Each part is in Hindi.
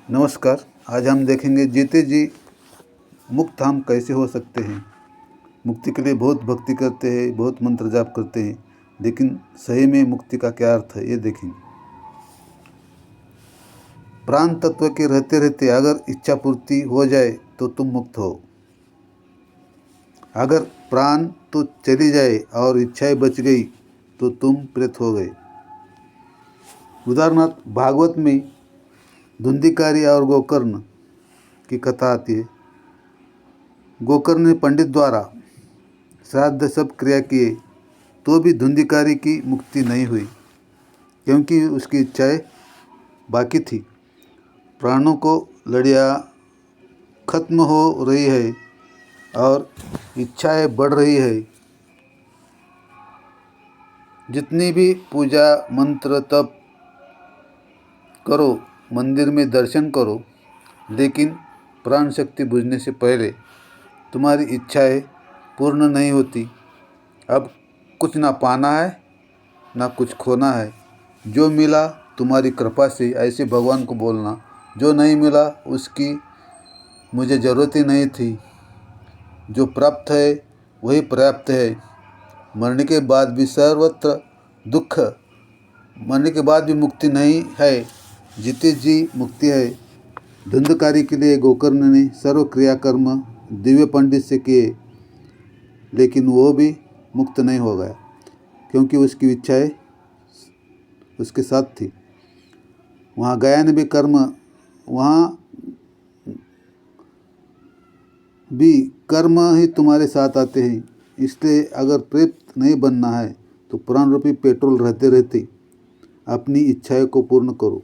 नमस्कार। आज हम देखेंगे जीते जी मुक्त हम कैसे हो सकते हैं। मुक्ति के लिए बहुत भक्ति करते हैं, बहुत मंत्र जाप करते हैं, लेकिन सही में मुक्ति का क्या अर्थ है ये देखेंगे। प्राण तत्व के रहते रहते अगर इच्छा पूर्ति हो जाए तो तुम मुक्त हो। अगर प्राण तो चली जाए और इच्छाएं बच गई तो तुम प्रेत हो गए। उदाहरणार्थ भागवत में धुंधिकारी और गोकर्ण की कथा आती है। गोकर्ण ने पंडित द्वारा श्राद्ध सब क्रिया किए तो भी धुंधिकारी की मुक्ति नहीं हुई, क्योंकि उसकी इच्छाएं बाकी थी। प्राणों को लड़ियाँ खत्म हो रही है और इच्छाएं बढ़ रही है। जितनी भी पूजा मंत्र तप करो, मंदिर में दर्शन करो, लेकिन प्राण शक्ति बुझने से पहले तुम्हारी इच्छाएं पूर्ण नहीं होती। अब कुछ ना पाना है ना कुछ खोना है। जो मिला तुम्हारी कृपा से, ऐसे भगवान को बोलना। जो नहीं मिला उसकी मुझे ज़रूरत ही नहीं थी। जो प्राप्त है वही पर्याप्त है। मरने के बाद भी सर्वत्र दुख, मरने के बाद भी मुक्ति नहीं है। जीते जी मुक्ति है। धुंधकारी के लिए गोकर्ण ने सर्व क्रियाकर्म दिव्य पंडित से किए, लेकिन वो भी मुक्त नहीं हो गया, क्योंकि उसकी इच्छाएं उसके साथ थी। वहाँ गया ने भी कर्म ही तुम्हारे साथ आते हैं। इसलिए अगर प्रेत नहीं बनना है तो प्राण रूपी पेट्रोल रहते रहते अपनी इच्छाएं को पूर्ण करो।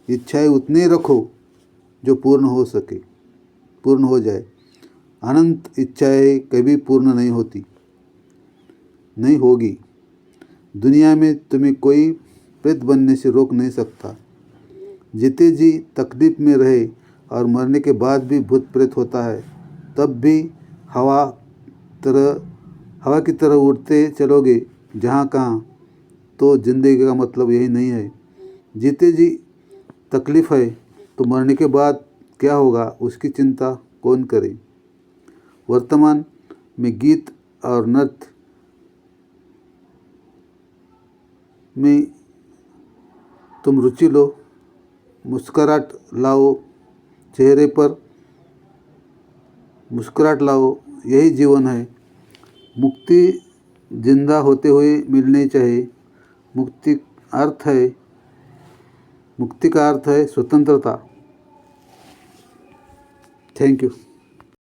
इच्छाएं उतनी रखो जो पूर्ण हो जाए। अनंत इच्छाएं कभी पूर्ण नहीं होगी। दुनिया में तुम्हें कोई प्रेत बनने से रोक नहीं सकता। जीते जी तकलीफ में रहे और मरने के बाद भी भूत प्रेत होता है, तब भी हवा की तरह उड़ते चलोगे जहाँ कहाँ। तो जिंदगी का मतलब यही नहीं है। जीते जी तकलीफ है तो मरने के बाद क्या होगा उसकी चिंता कौन करे। वर्तमान में गीत और नृत्य में तुम रुचि लो, मुस्कुराहट लाओ, चेहरे पर मुस्कुराहट लाओ। यही जीवन है। मुक्ति जिंदा होते हुए मिलनी चाहिए। मुक्ति का अर्थ है स्वतंत्रता। Thank you.